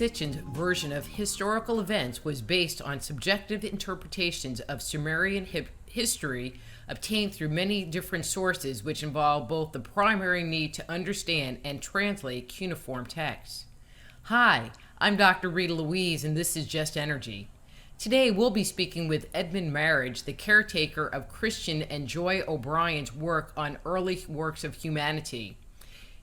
Sitchin's version of historical events was based on subjective interpretations of Sumerian history obtained through many different sources, which involve both the primary need to understand and translate cuneiform texts. Hi, I'm Dr. Rita Louise, and this is Just Energy. Today we'll be speaking with Edmund Marriage, the caretaker of Christian and Joy O'Brien's work on early works of humanity.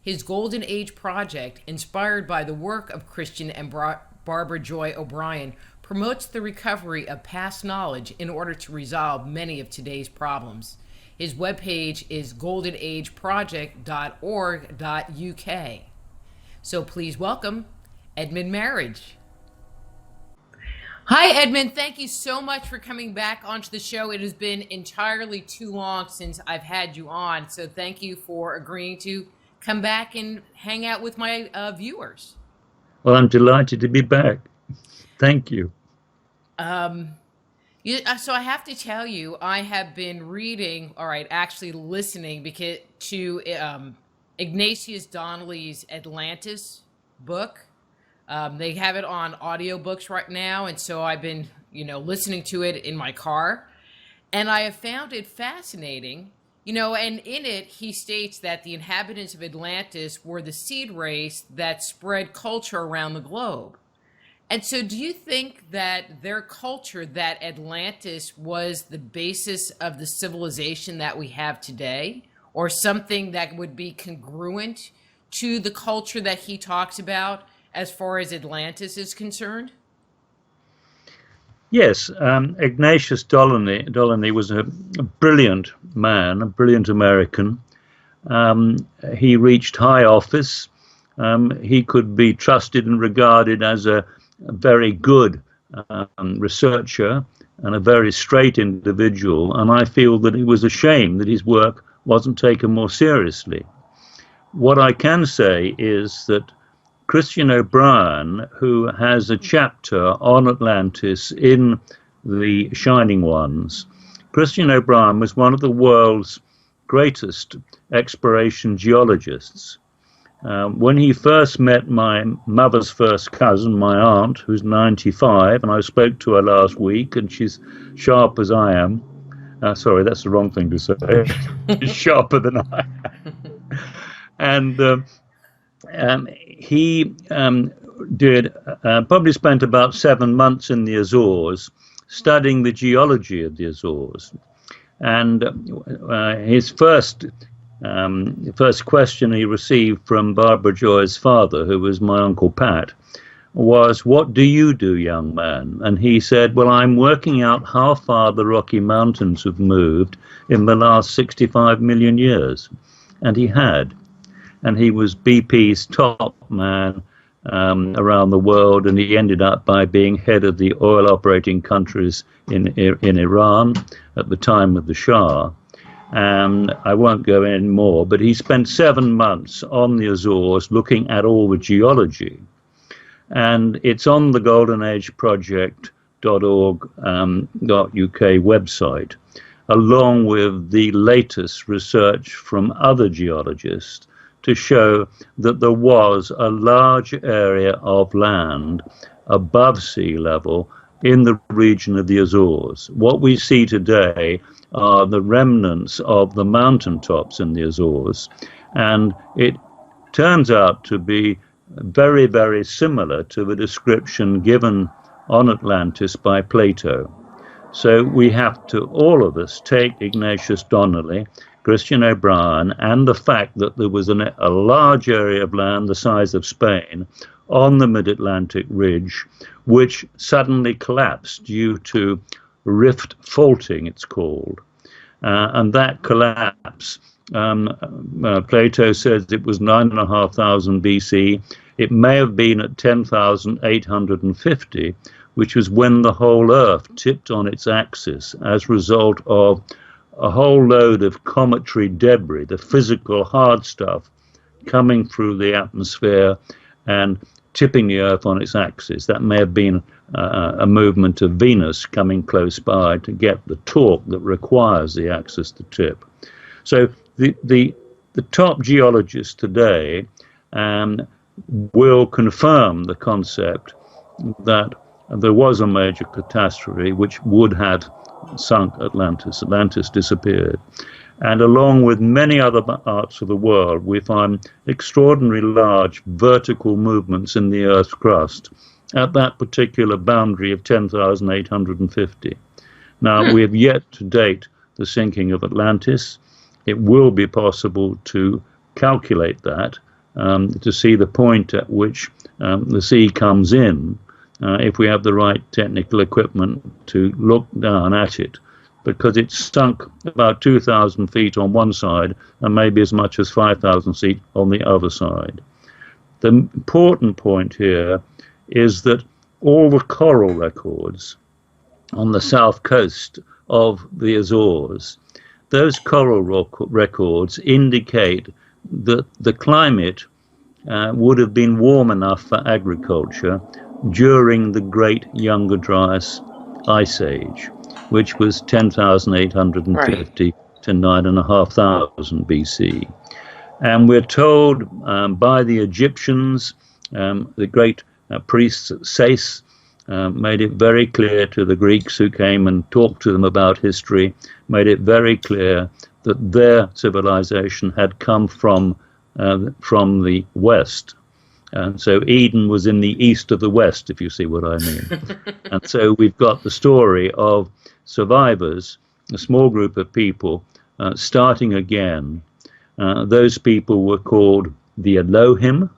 His Golden Age project, inspired by the work of Christian and Barbara Joy O'Brien, promotes the recovery of past knowledge in order to resolve many of today's problems. His webpage is goldenageproject.org.uk. So please welcome Edmund Marriage. Hi, Edmund. Thank you so much for coming back onto the show. It has been entirely too long since I've had you on, so thank you for agreeing to come back and hang out with my viewers. Well, I'm delighted to be back. Thank you. So I have to tell you, I have been reading, actually listening to Ignatius Donnelly's Atlantis book. They have it on audiobooks right now, and so I've been, listening to it in my car, and I have found it fascinating. And in it, he states that the inhabitants of Atlantis were the seed race that spread culture around the globe. And so do you think that their culture, that Atlantis, was the basis of the civilization that we have today, or something that would be congruent to the culture that he talks about as far as Atlantis is concerned? Yes, Ignatius Donnelly was a brilliant man, a brilliant American. He reached high office. He could be trusted and regarded as a very good researcher and a very straight individual. And I feel that it was a shame that his work wasn't taken more seriously. What I can say is that Christian O'Brien, who has a chapter on Atlantis in The Shining Ones, Christian O'Brien was one of the world's greatest exploration geologists. When he first met my mother's first cousin, my aunt, who's 95, and I spoke to her last week, and she's sharp as I am. Sorry, that's the wrong thing to say. She's sharper than I am. And he probably spent about 7 months in the Azores studying the geology of the Azores. And his first question he received from Barbara Joy's father, who was my Uncle Pat, was, "What do you do, young man?" And he said, "Well, I'm working out how far the Rocky Mountains have moved in the last 65 million years." And he had. And he was BP's top man around the world, and he ended up by being head of the oil operating countries in Iran at the time of the Shah. And I won't go in more, but he spent 7 months on the Azores looking at all the geology. And it's on the goldenageproject.org.uk website, along with the latest research from other geologists, to show that there was a large area of land above sea level in the region of the Azores. What we see today are the remnants of the mountaintops in the Azores, and it turns out to be very, very similar to the description given on Atlantis by Plato. So we have to, all of us, take Ignatius Donnelly, Christian O'Brien, and the fact that there was a large area of land the size of Spain on the mid-Atlantic ridge, which suddenly collapsed due to rift faulting, it's called. And that collapse, Plato says it was 9,500 BC. It may have been at 10,850, which was when the whole Earth tipped on its axis as a result of a whole load of cometary debris, the physical hard stuff, coming through the atmosphere and tipping the Earth on its axis. That may have been a movement of Venus coming close by to get the torque that requires the axis to tip. So the top geologists today will confirm the concept that there was a major catastrophe which would have sunk Atlantis. Atlantis disappeared. And along with many other parts of the world, we find extraordinarily large vertical movements in the Earth's crust at that particular boundary of 10,850. Now, we have yet to date the sinking of Atlantis. It will be possible to calculate that, to see the point at which the sea comes in, if we have the right technical equipment to look down at it, because it's sunk about 2,000 feet on one side and maybe as much as 5,000 feet on the other side. The important point here is that all the coral records on the south coast of the Azores, those coral records indicate that the climate would have been warm enough for agriculture during the Great Younger Dryas Ice Age, which was 10,850 to 9,500 BC. And we're told by the Egyptians, the great priest Sais made it very clear to the Greeks who came and talked to them about history, made it very clear that their civilization had come from the West. And so Eden was in the east of the West, if you see what I mean. And so we've got the story of survivors, a small group of people, starting again. Those people were called the Elohim,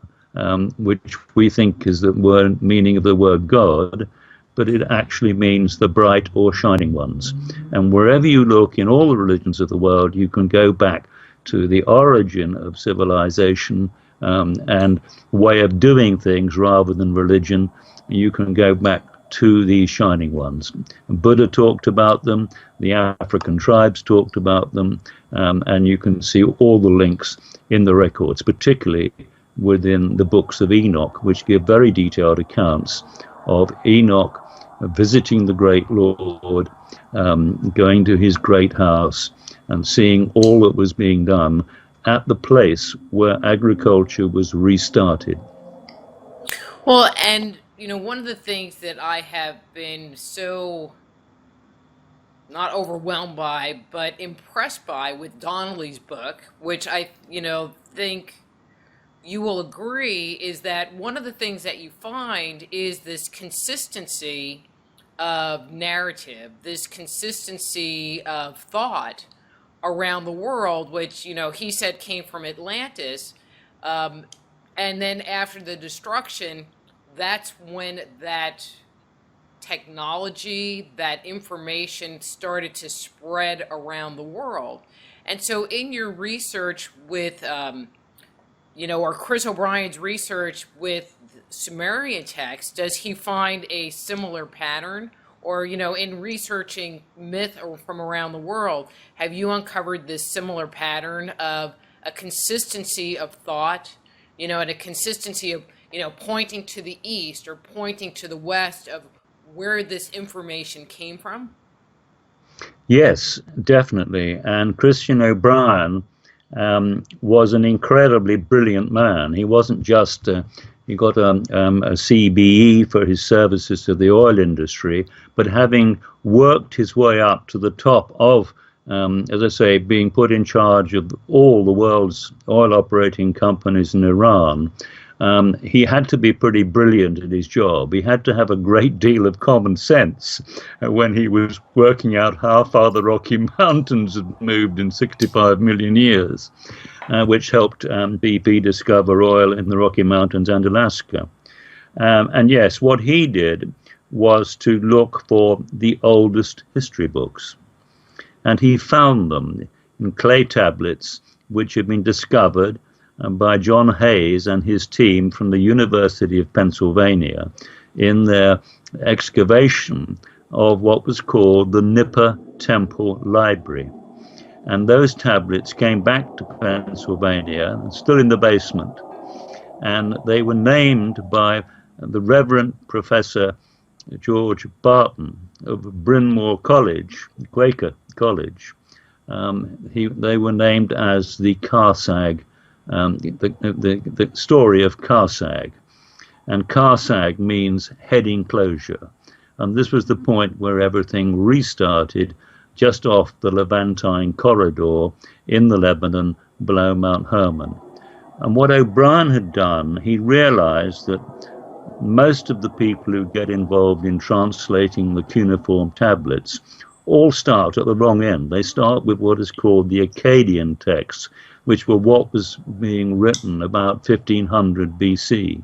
which we think is the word meaning of the word God, but it actually means the bright or shining ones. And wherever you look in all the religions of the world, you can go back to the origin of civilization and way of doing things rather than religion. You can go back to the shining ones. Buddha talked about them, the African tribes talked about them, and you can see all the links in the records, particularly within the books of Enoch, which give very detailed accounts of Enoch visiting the great Lord, going to his great house and seeing all that was being done at the place where agriculture was restarted. Well, and one of the things that I have been so not overwhelmed by, but impressed by with Donnelly's book, which I, think you will agree, is that one of the things that you find is this consistency of narrative, this consistency of thought around the world, which, he said came from Atlantis. And then after the destruction, that's when that technology, that information started to spread around the world. And so in your research with, or Chris O'Brien's research with Sumerian texts, does he find a similar pattern? Or, in researching myth from around the world, have you uncovered this similar pattern of a consistency of thought, and a consistency of, pointing to the east or pointing to the west of where this information came from? Yes, definitely. And Christian O'Brien was an incredibly brilliant man. He wasn't just... he got a CBE for his services to the oil industry, but having worked his way up to the top of, as I say, being put in charge of all the world's oil operating companies in Iran, he had to be pretty brilliant at his job. He had to have a great deal of common sense when he was working out how far the Rocky Mountains had moved in 65 million years. Which helped BP discover oil in the Rocky Mountains and Alaska. And yes, what he did was to look for the oldest history books. And he found them in clay tablets, which had been discovered by John Hayes and his team from the University of Pennsylvania in their excavation of what was called the Nippur Temple Library. And those tablets came back to Pennsylvania, still in the basement. And they were named by the Reverend Professor George Barton of Bryn Mawr College, Quaker College. They were named as the Karsag the story of Karsag. And Karsag means head enclosure. And this was the point where everything restarted just off the Levantine corridor in the Lebanon below Mount Hermon. And what O'Brien had done, he realized that most of the people who get involved in translating the cuneiform tablets all start at the wrong end. They start with what is called the Akkadian texts, which were what was being written about 1500 BC.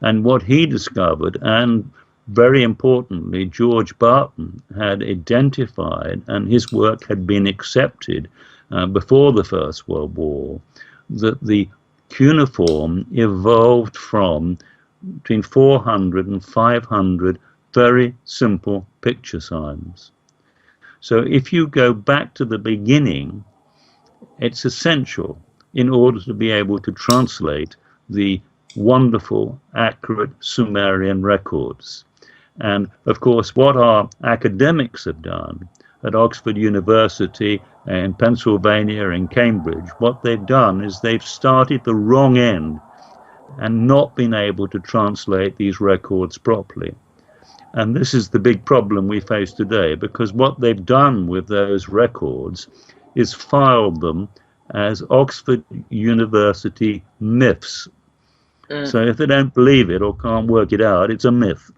And what he discovered, and very importantly, George Barton had identified, and his work had been accepted before the First World War, that the cuneiform evolved from between 400 and 500 very simple picture signs. So if you go back to the beginning, it's essential in order to be able to translate the wonderful, accurate Sumerian records. And of course, what our academics have done at Oxford University, in Pennsylvania, in Cambridge, what they've done is they've started the wrong end and not been able to translate these records properly. And this is the big problem we face today, because what they've done with those records is filed them as Oxford University myths. So if they don't believe it or can't work it out, it's a myth.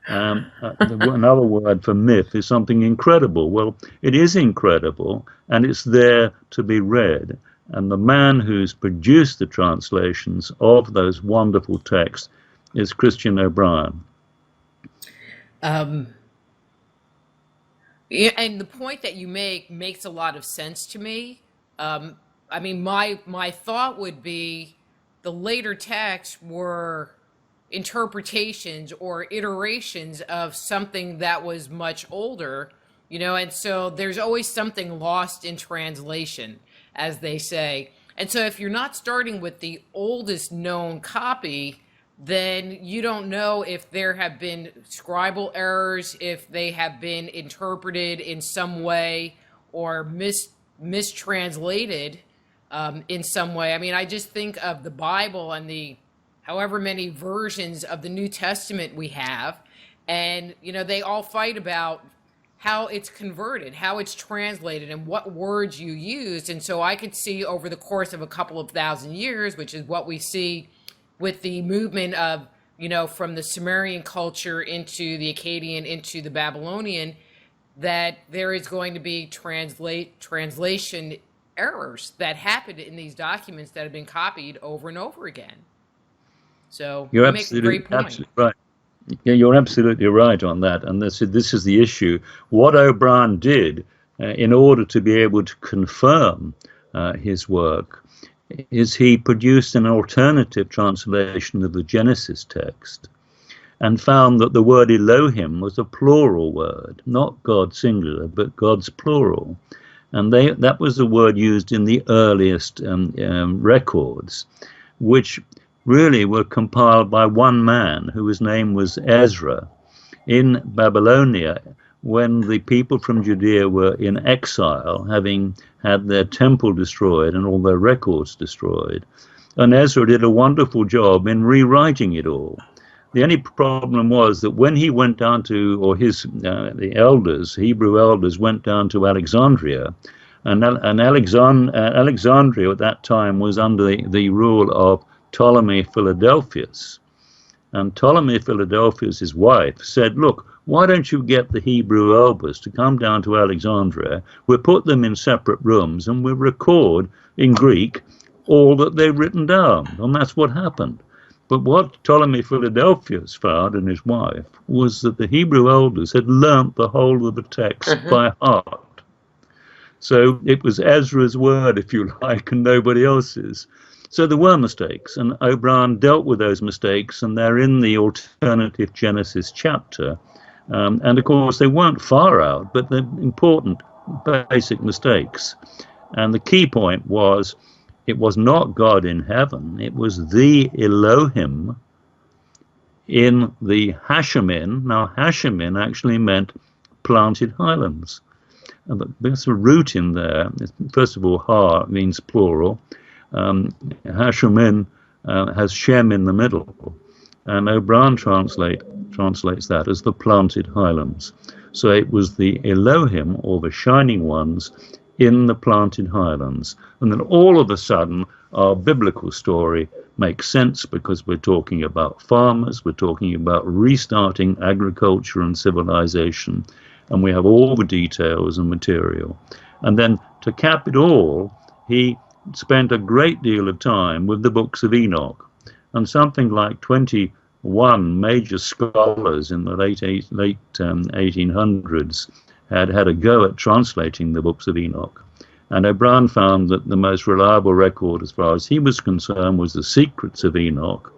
Another word for myth is something incredible. Well, it is incredible, and it's there to be read. And the man who's produced the translations of those wonderful texts is Christian O'Brien. Yeah, and the point that you make makes a lot of sense to me. I mean, my thought would be the later texts were interpretations or iterations of something that was much older, and so there's always something lost in translation, as they say. And so if you're not starting with the oldest known copy, then you don't know if there have been scribal errors, if they have been interpreted in some way or mistranslated in some way. I mean, I just think of the Bible and the however many versions of the New Testament we have, and they all fight about how it's converted, how it's translated, and what words you used. And so I could see over the course of a couple of thousand years, which is what we see with the movement of, from the Sumerian culture into the Akkadian, into the Babylonian, that there is going to be translation errors that happened in these documents that have been copied over and over again. So you're you make a great point. absolutely right. Yeah, you're absolutely right on that. And this is the issue. What O'Brien did in order to be able to confirm his work is he produced an alternative translation of the Genesis text and found that the word Elohim was a plural word, not God singular, but God's plural. And that was the word used in the earliest records, which really were compiled by one man whose name was Ezra in Babylonia, when the people from Judea were in exile, having had their temple destroyed and all their records destroyed. And Ezra did a wonderful job in rewriting it all. The only problem was that when he went down to, or the elders, Hebrew elders, went down to Alexandria, and Alexandria at that time was under the rule of Ptolemy Philadelphus. And Ptolemy Philadelphus, his wife, said, look, why don't you get the Hebrew elders to come down to Alexandria? We'll put them in separate rooms and we'll record in Greek all that they've written down. And that's what happened. But what Ptolemy Philadelphus found, and his wife, was that the Hebrew elders had learnt the whole of the text by heart. So it was Ezra's word, if you like, and nobody else's. So there were mistakes, and O'Brien dealt with those mistakes, and they're in the alternative Genesis chapter. And of course, they weren't far out, but they're important basic mistakes. And the key point was, it was not God in heaven, it was the Elohim in the Hashemin. Now, Hashemin actually meant planted highlands. And there's a root in there. First of all, Ha means plural. Hashemin has Shem in the middle, and O'Brien translates that as the planted highlands. So it was the Elohim, or the shining ones, in the planted highlands. And then all of a sudden, our biblical story makes sense, because we're talking about farmers, we're talking about restarting agriculture and civilization, and we have all the details and material. And then to cap it all, he spent a great deal of time with the books of Enoch, and something like 21 major scholars in the late 1800s had a go at translating the books of Enoch. And O'Brien found that the most reliable record, as far as he was concerned, was the Secrets of Enoch,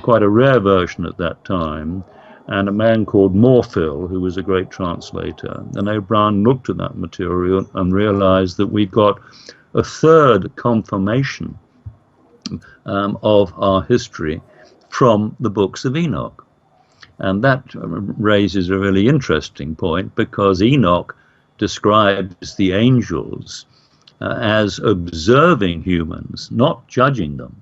quite a rare version at that time, and a man called Morfill, who was a great translator. And O'Brien looked at that material and realized that we got a third confirmation of our history from the books of Enoch. And that raises a really interesting point, because Enoch describes the angels as observing humans, not judging them.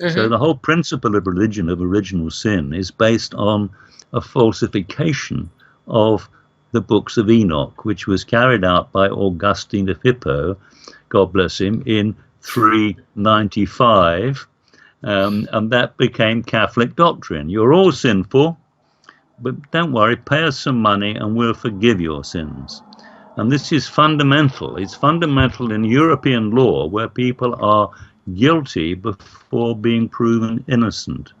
So the whole principle of religion, of original sin, is based on a falsification of the books of Enoch, which was carried out by Augustine of Hippo, God bless him, in 395, and that became Catholic doctrine. You're all sinful, but don't worry, pay us some money and we'll forgive your sins. And this is fundamental. It's fundamental in European law, where people are guilty before being proven innocent.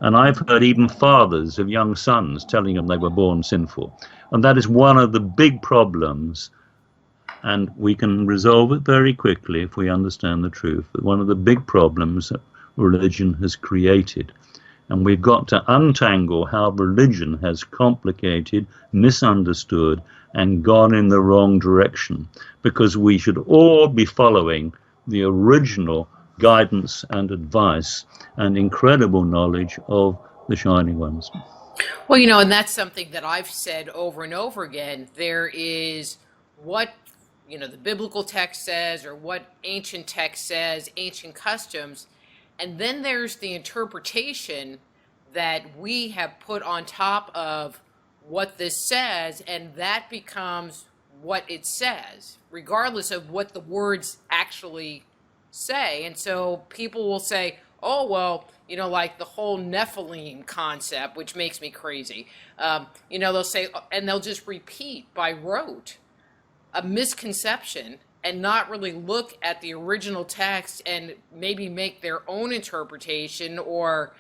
And I've heard even fathers of young sons telling them they were born sinful. And that is one of the big problems, and we can resolve it very quickly if we understand the truth, but one of the big problems that religion has created. And we've got to untangle how religion has complicated, misunderstood, and gone in the wrong direction, because we should all be following the original guidance and advice and incredible knowledge of the Shining Ones. Well, and that's something that I've said over and over again. There is what, the biblical text says, or what ancient text says, ancient customs, and then there's the interpretation that we have put on top of what this says, and that becomes what it says, regardless of what the words actually say. And so people will say, oh, well, like the whole Nephilim concept, which makes me crazy. They'll say, and they'll just repeat by rote a misconception and not really look at the original text and maybe make their own interpretation, or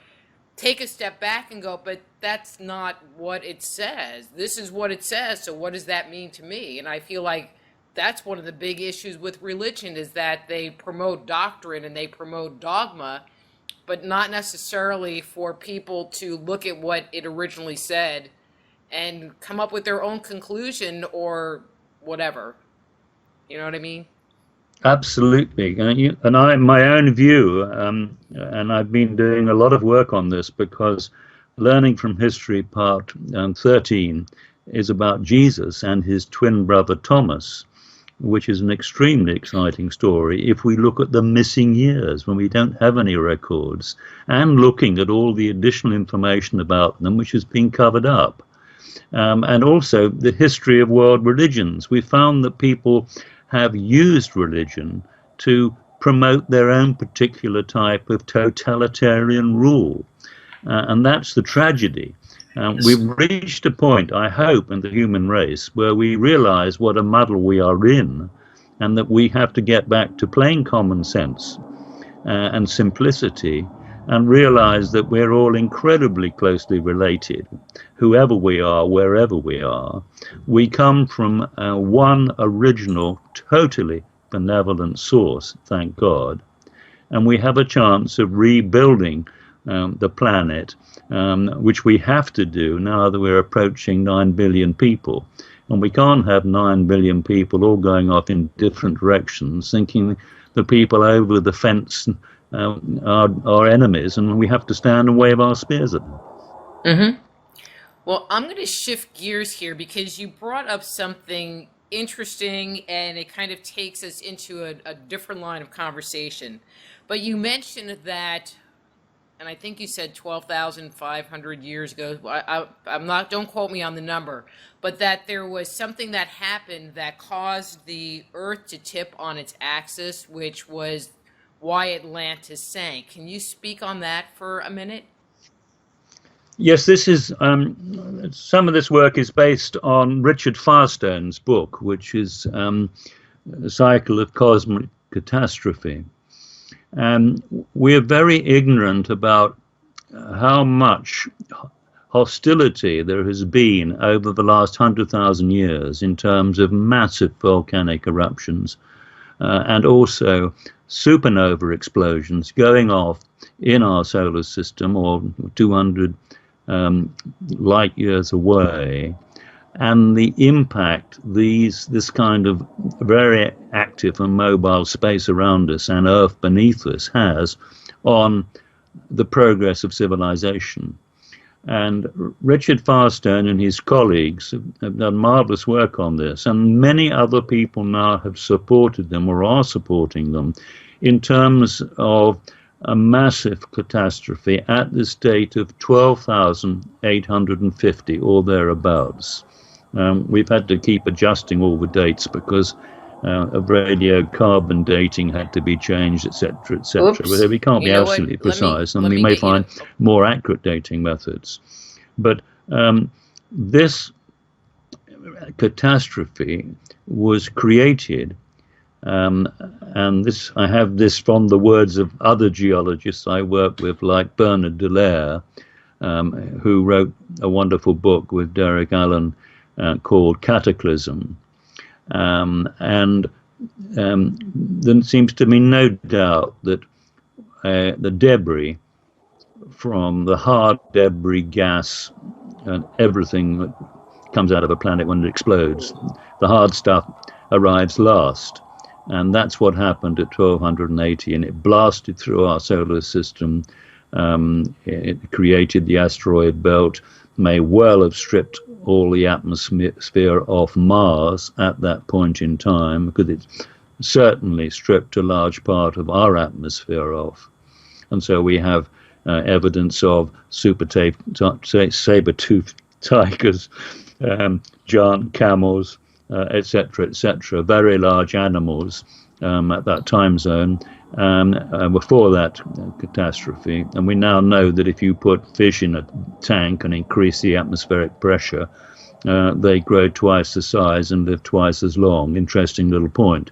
take a step back and go, but that's not what it says. This is what it says, so what does that mean to me? And I feel like that's one of the big issues with religion, is that they promote doctrine and they promote dogma, but not necessarily for people to look at what it originally said and come up with their own conclusion or whatever. You know what I mean? Absolutely. And my own view, and I've been doing a lot of work on this, because Learning from History Part 13 is about Jesus and his twin brother Thomas, which is an extremely exciting story if we look at the missing years when we don't have any records, and looking at all the additional information about them which has been covered up. And also the history of world religions. We found that people have used religion to promote their own particular type of totalitarian rule. And that's the tragedy. We've reached a point, I hope, in the human race where we realize what a muddle we are in, and that we have to get back to plain common sense and simplicity, and realize that we're all incredibly closely related. Whoever we are, wherever we are, we come from one original, totally benevolent source, thank God. And we have a chance of rebuilding the planet, which we have to do now that we're approaching 9 billion people. And we can't have 9 billion people all going off in different directions, thinking the people over the fence are enemies, and we have to stand and wave our spears at them. Mm-hmm. Well, I'm going to shift gears here, because you brought up something interesting, and it kind of takes us into a different line of conversation. But you mentioned that, and I think you said 12,500 years ago. I'm not, don't quote me on the number, but that there was something that happened that caused the Earth to tip on its axis, which was why Atlantis sank. Can you speak on that for a minute? Yes, this is some of this work is based on Richard Firestone's book, which is a cycle of cosmic catastrophe. And we're very ignorant about how much hostility there has been over the last 100,000 years in terms of massive volcanic eruptions and also supernova explosions going off in our solar system or 200 light years away, and the impact this kind of very active and mobile space around us and Earth beneath us has on the progress of civilization. And Richard Firestone and his colleagues have done marvelous work on this, and many other people now have supported them or are supporting them in terms of a massive catastrophe at this date of 12,850 or thereabouts. We've had to keep adjusting all the dates because of radiocarbon dating had to be changed, etc., etc. But we can't be absolutely precise, and we may find more accurate dating methods. But this catastrophe was created, and this I have this from the words of other geologists I work with, like Bernard Dallaire, who wrote a wonderful book with Derek Allen called Cataclysm. And there seems to be no doubt that the debris from the hard debris, gas, and everything that comes out of a planet when it explodes, the hard stuff arrives last. And that's what happened at 1280, and it blasted through our solar system. It created the asteroid belt, may well have stripped all the atmosphere off Mars at that point in time, because it certainly stripped a large part of our atmosphere off. And so we have evidence of saber-toothed tigers, giant camels, etc., etc., very large animals at that time zone before that catastrophe. And we now know that if you put fish in a tank and increase the atmospheric pressure, they grow twice the size and live twice as long. Interesting little point.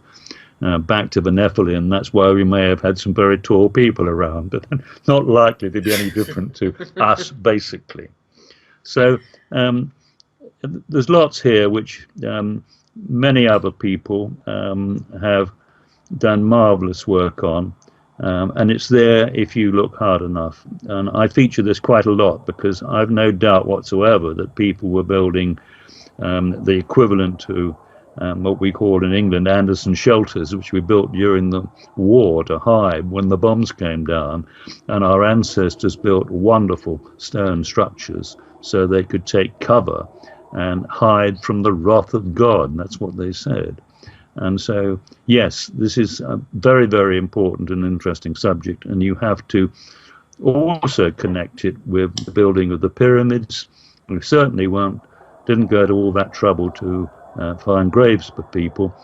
Back to the Nephilim, that's why we may have had some very tall people around, but not likely to be any different to us, basically. So there's lots here which many other people have done marvelous work on, and it's there if you look hard enough. And I feature this quite a lot because I've no doubt whatsoever that people were building the equivalent to what we call in England Anderson shelters, which we built during the war to hide when the bombs came down. And our ancestors built wonderful stone structures so they could take cover and hide from the wrath of God. That's what they said. And so, yes, this is a very, very important and interesting subject, and you have to also connect it with the building of the pyramids. We certainly didn't go to all that trouble to find graves for people.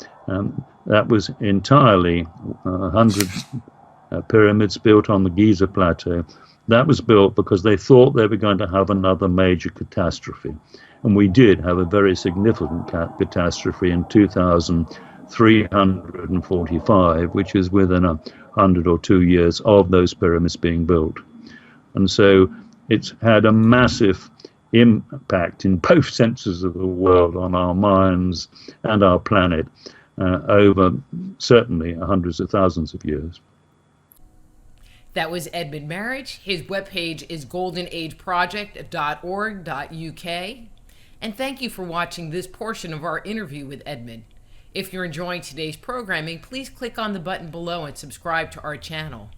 That was entirely 100 pyramids built on the Giza Plateau. That was built because they thought they were going to have another major catastrophe. And we did have a very significant catastrophe in 2345, which is within 100 or 2 years of those pyramids being built. And so it's had a massive impact in both senses of the world on our minds and our planet over certainly hundreds of thousands of years. That was Edmund Marriage. His webpage is goldenageproject.org.uk. And thank you for watching this portion of our interview with Edmund. If you're enjoying today's programming, please click on the button below and subscribe to our channel.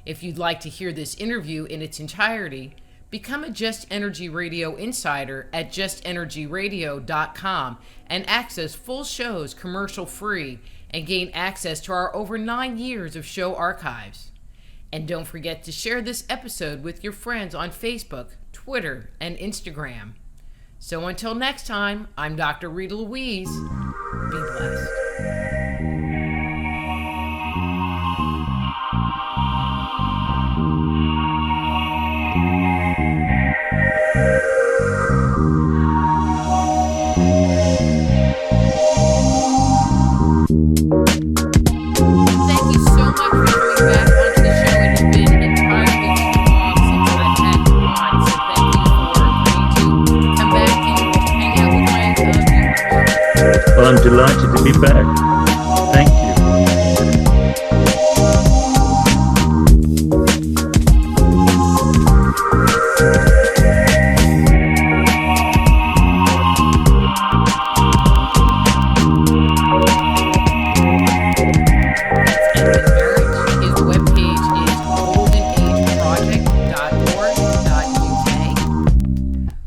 If you'd like to hear this interview in its entirety, Become a Just Energy Radio insider at justenergyradio.com and access full shows commercial-free and gain access to our over 9 years of show archives. And don't forget to share this episode with your friends on Facebook, Twitter, and Instagram. So until next time, I'm Dr. Rita Louise. Be blessed. Thank you so much for coming back onto the show. It has been entirely too long since I've had you on, so thank you for agreeing to come back and hang out with my viewers. Well, I'm delighted to be back. Thank you.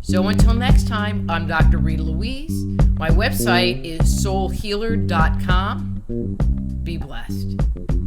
So until next time, I'm Dr. Rita Louise. My website is soulhealer.com. Be blessed.